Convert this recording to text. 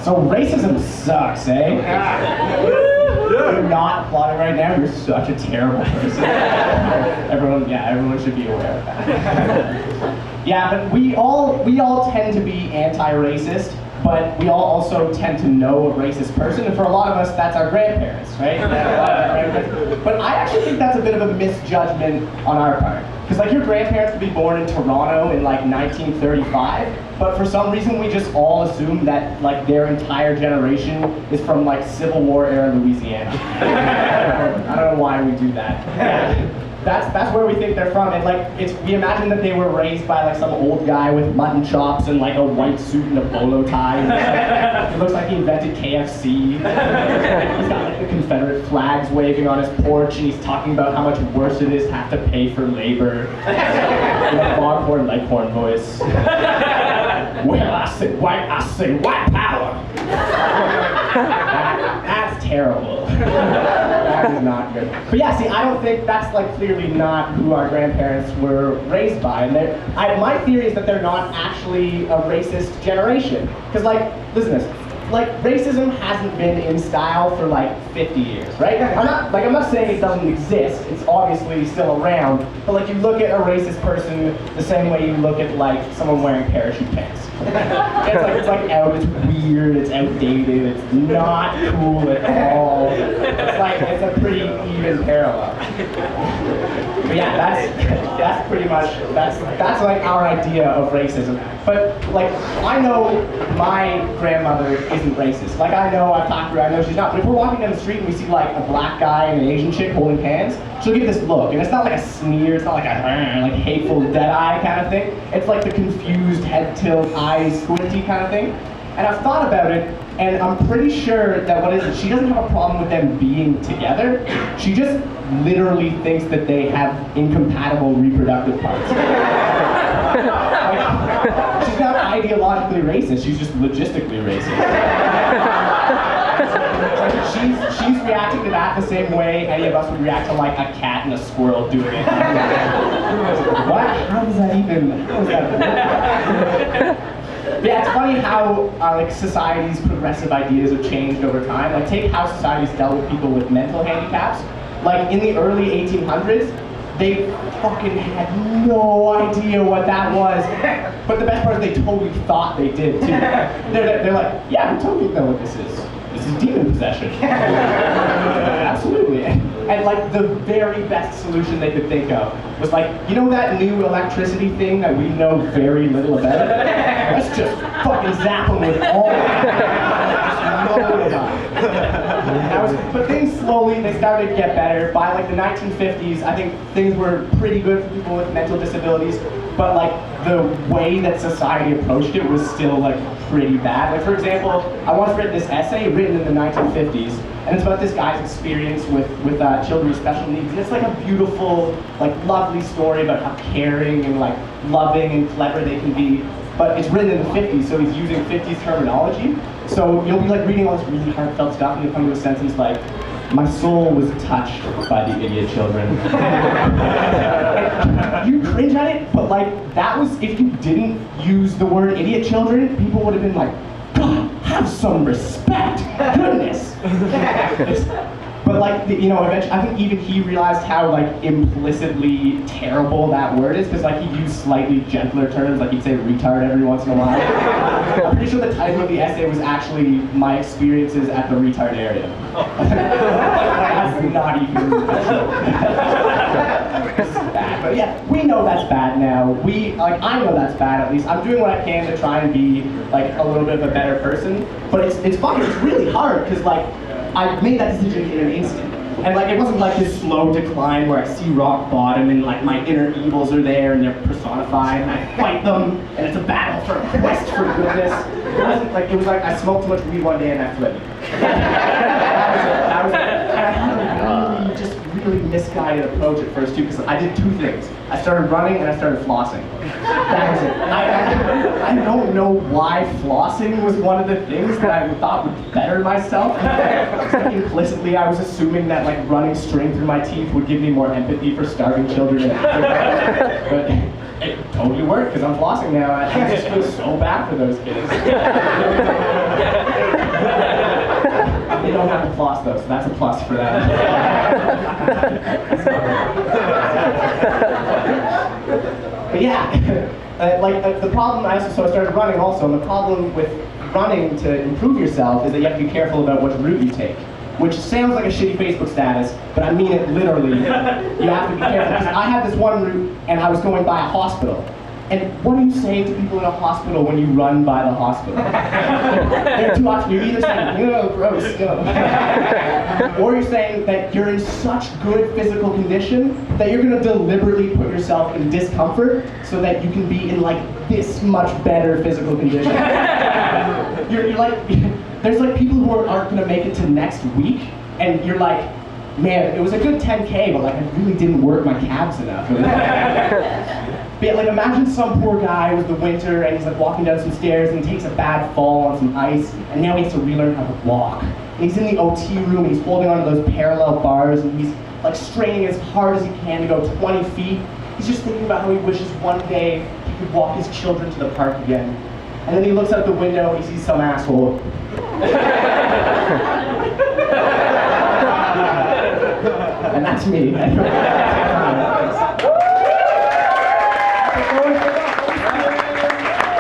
So racism sucks, eh? You're not applauding right now, you're such a terrible person. Everyone should be aware of that. Yeah, but we all tend to be anti-racist, but we all also tend to know a racist person, and for a lot of us, that's our grandparents, right? But I actually think that's a bit of a misjudgment on our part. Because like your grandparents could be born in Toronto in like 1935, but for some reason we just all assume that like their entire generation is from like Civil War era Louisiana. I don't know why we do that. Yeah. That's where we think they're from, and like we imagine that they were raised by like some old guy with mutton chops and like a white suit and a bolo tie. It looks like he invented KFC. He's got like the Confederate flags waving on his porch, and he's talking about how much worse it is to have to pay for labor. In a foghorn leghorn voice. Well, I say white power. That's terrible. That is not good. But yeah, see, I don't think that's like clearly not who our grandparents were raised by. And my theory is that they're not actually a racist generation. Because like, listen to this. Like, racism hasn't been in style for like 50 years, right? I'm not saying it doesn't exist, it's obviously still around, but like you look at a racist person the same way you look at like someone wearing parachute pants. It's like out, it's weird, it's outdated, it's not cool at all. It's a pretty even parallel. But yeah, that's pretty much, that's like our idea of racism. But like, I know my grandmother isn't racist. Like I've talked to her, I know she's not. But if we're walking down the street and we see like a black guy and an Asian chick holding hands, she'll give this look. And it's not like a sneer, it's not like a like hateful dead eye kind of thing. It's like the confused head tilt, eyes squinty kind of thing. And I've thought about it, and I'm pretty sure that she doesn't have a problem with them being together. She just literally thinks that they have incompatible reproductive parts. She's not ideologically racist, she's just logistically racist. She's reacting to that the same way any of us would react to like a cat and a squirrel doing it. What? How is that? Yeah, it's funny how like society's progressive ideas have changed over time. Like take how society's dealt with people with mental handicaps. Like in the early 1800s, they fucking had no idea what that was. But the best part is they totally thought they did too. They're like, yeah, we totally know what this is. This is demon possession. Absolutely. And like the very best solution they could think of was like, you know that new electricity thing that we know very little about? Let's just fucking zap them with all But things slowly, they started to get better. By like the 1950s, I think things were pretty good for people with mental disabilities, but like the way that society approached it was still like pretty bad. Like for example, I once read this essay written in the 1950s, and it's about this guy's experience with children with special needs, and it's like a beautiful, like lovely story about how caring and like loving and clever they can be. But it's written in the 50s, so he's using 50s terminology. So you'll be like reading all this really heartfelt stuff, and you'll come to a sentence like, "My soul was touched by the idiot children." You cringe at it, but like that was, if you didn't use the word idiot children, people would have been like, "God, have some respect, goodness." But like, you know, eventually, I think even he realized how like implicitly terrible that word is, because like he used slightly gentler terms, like he'd say retard every once in a while. I'm pretty sure the title of the essay was actually "My Experiences at the Retard Area." That's not even This is bad, but yeah, we know that's bad now. I know that's bad at least. I'm doing what I can to try and be like a little bit of a better person, but it's fucking, it's really hard, because like, I made that decision in an instant. And like, it wasn't like this slow decline where I see rock bottom and like my inner evils are there and they're personified and I fight them and it's a battle for a quest for goodness. It was like I smoked too much weed one day and I flipped. That was it. And I had a really misguided approach at first too, because I did two things. I started running and I started flossing. That was it. I don't know why flossing was one of the things that I thought would better myself. Like implicitly, I was assuming that like running string through my teeth would give me more empathy for starving children in Africa. But it totally worked, because I'm flossing now. I just feel so bad for those kids. floss though, so that's a plus for them. But yeah, the problem, so I started running also, and the problem with running to improve yourself is that you have to be careful about which route you take. Which sounds like a shitty Facebook status, but I mean it literally. You have to be careful, because I had this one route, and I was going by a hospital. And what are you saying to people in a hospital when you run by the hospital? There are two options. You're either saying, "Ew, gross, ew." Or you're saying that you're in such good physical condition that you're going to deliberately put yourself in discomfort so that you can be in like this much better physical condition. You're like, there's like people who aren't going to make it to next week, and you're like, man, it was a good 10K, but like I really didn't work my calves enough. But like imagine some poor guy with the winter and he's like walking down some stairs and he takes a bad fall on some ice and now he has to relearn how to walk. And he's in the OT room and he's holding onto those parallel bars and he's like straining as hard as he can to go 20 feet. He's just thinking about how he wishes one day he could walk his children to the park again. And then he looks out the window and he sees some asshole. And that's me.